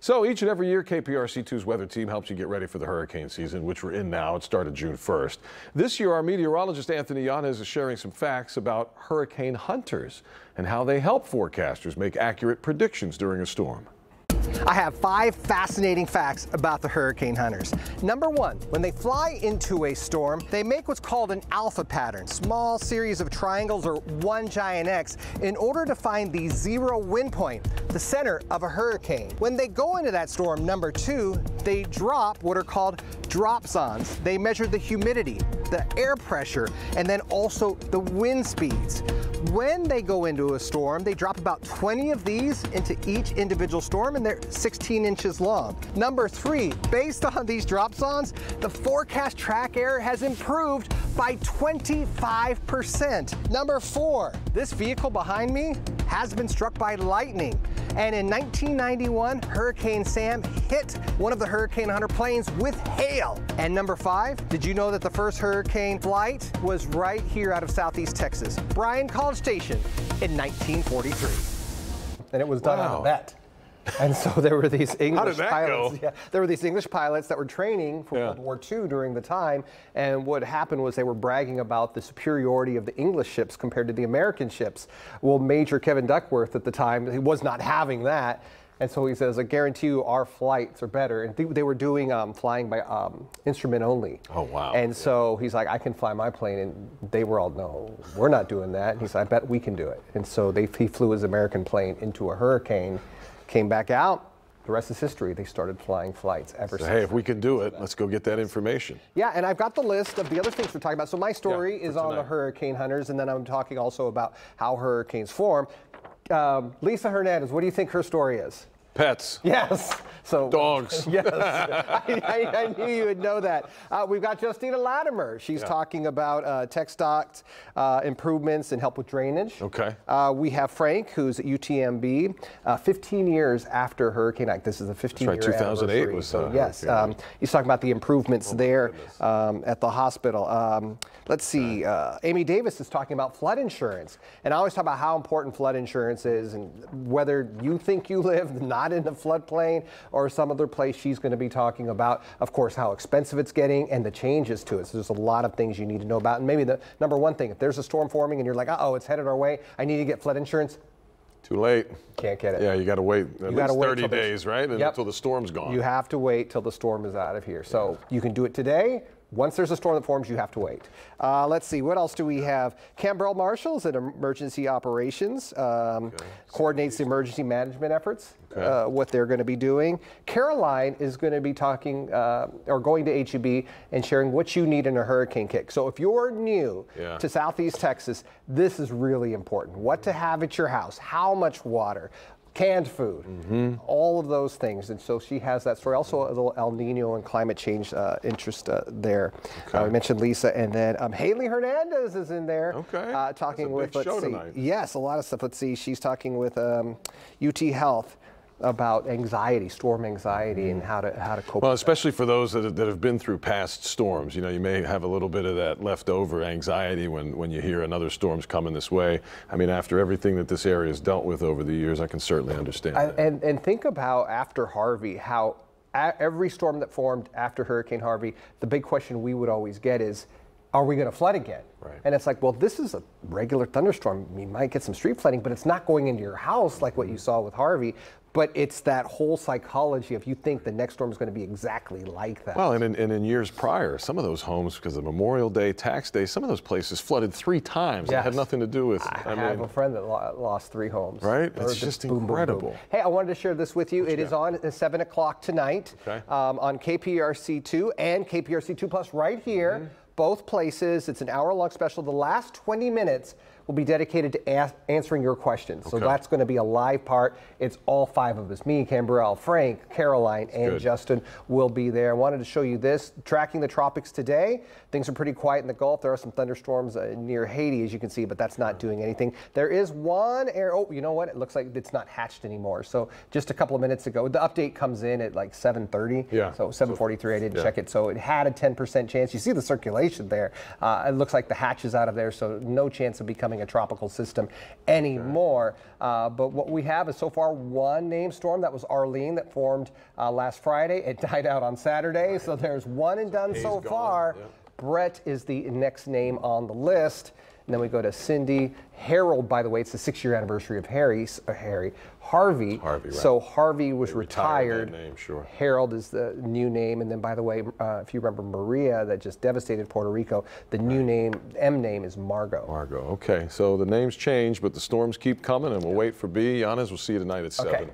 So each and every year, KPRC2's weather team helps you get ready for the hurricane season, which we're in now. It started June 1st. This year, our meteorologist Anthony Yanez is sharing some facts about hurricane hunters and how they help forecasters make accurate predictions during a storm. I have 5 fascinating facts about the hurricane hunters. Number 1, when they fly into a storm, they make what's called an alpha pattern, small series of triangles or one giant X, in order to find the zero wind point, the center of a hurricane. When they go into that storm, number 2, they drop what are called dropsons. They measure the humidity, the air pressure, and then also the wind speeds. When they go into a storm, they drop about 20 of these into each individual storm, and they're 16 inches long. Number 3, based on these dropsons, the forecast track error has improved by 25%. Number 4, this vehicle behind me has been struck by lightning. And in 1991, Hurricane Sam hit one of the Hurricane Hunter planes with hail. And number 5, did you know that the first hurricane flight was right here out of Southeast Texas, Bryan College Station, in 1943? And it was done on a bet. And so there were these English pilots. Yeah, there were these English pilots that were training for World War II during the time. And what happened was they were bragging about the superiority of the English ships compared to the American ships. Well, Major Kevin Duckworth at the time, he was not having that. And so he says, I guarantee you our flights are better. And they were doing flying by instrument only. Oh, wow. And so he's like, I can fly my plane. And they were all, no, we're not doing that. And he said, I bet we can do it. And so he flew his American plane into a hurricane, came back out. The rest is history. They started flying flights ever since. Hey, if we can do it, let's go get that information. Yeah, and I've got the list of the other things we're talking about. So my story is on the hurricane hunters, and then I'm talking also about how hurricanes form. Lisa Hernandez, what do you think her story is? Pets. Yes. So dogs. Yes. I knew you would know that. We've got Justina Latimer. She's talking about TxDOT improvements and help with drainage. Okay. We have Frank, who's at UTMB, 15 years after Hurricane Ike. This is a 15-year anniversary. 2008 was. So yes, he's talking about the improvements there at the hospital. Let's see. Amy Davis is talking about flood insurance, and I always talk about how important flood insurance is, and whether you think you live not in the floodplain or some other place. She's going to be talking about, of course, how expensive it's getting and the changes to it. So there's a lot of things you need to know about. And maybe the number 1 thing, if there's a storm forming and you're like, uh-oh, it's headed our way, I need to get flood insurance. Too late. Can't get it. Yeah, you got to wait at least 30 days, right? Until the storm's gone. You have to wait till the storm is out of here. So you can do it today. Once there's a storm that forms, you have to wait. Let's see, what else do we have? Cambrell Marshall is at Emergency Operations, coordinates the emergency management efforts, what they're going to be doing. Caroline is going to be talking, or going to HEB and sharing what you need in a hurricane kit. So if you're new to Southeast Texas, this is really important. What to have at your house, how much water, canned food, all of those things. And so she has that story. Also a little El Nino and climate change interest there. We mentioned Lisa, and then Haley Hernandez is in there talking with, let's see. Yes, a lot of stuff. Let's see, she's talking with UT Health about anxiety, storm anxiety, and how to cope. Well, especially for those that have been through past storms. You know, you may have a little bit of that leftover anxiety when you hear another storm's coming this way. I mean, after everything that this area has dealt with over the years, I can certainly understand that. And think about after Harvey, how every storm that formed after Hurricane Harvey, the big question we would always get is, are we going to flood again? Right. And it's like, well, this is a regular thunderstorm. You might get some street flooding, but it's not going into your house like what you saw with Harvey. But it's that whole psychology of you think the next storm is going to be exactly like that. Well, and in years prior, some of those homes, because of Memorial Day, Tax Day, some of those places flooded 3 times. It had nothing to do with. I have a friend that lost 3 homes. Right? It's just incredible. Boom, boom. Hey, I wanted to share this with you. It is on at 7 o'clock tonight on KPRC2 and KPRC2 Plus right here. Both places. It's an hour-long special. The last 20 minutes will be dedicated to answering your questions. So that's going to be a live part. It's all 5 of us. Me, Cambrell, Frank, Caroline, and Justin will be there. I wanted to show you this. Tracking the tropics today. Things are pretty quiet in the Gulf. There are some thunderstorms near Haiti, as you can see, but that's not doing anything. There is one area. Oh, you know what? It looks like it's not hatched anymore. So just a couple of minutes ago, the update comes in at like 7:30. Yeah. So 7:43, I didn't check it. So it had a 10% chance. You see the circulation there. It looks like the hatch is out of there, so no chance of becoming becoming a tropical system anymore. But what we have is so far one named storm. That was Arlene that formed last Friday. It died out on Saturday, so there's one and done so far. Yeah. Brett is the next name on the list. And then we go to Cindy. Harold, by the way, it's the 6-year anniversary of Harvey. Right. So Harvey was retired. Name, sure. Harold is the new name. And then, by the way, if you remember Maria that just devastated Puerto Rico, the new name, M name, is Margot. Margot. Okay. So the names change, but the storms keep coming, and we'll wait for B. Yanez, we'll see you tonight at 7.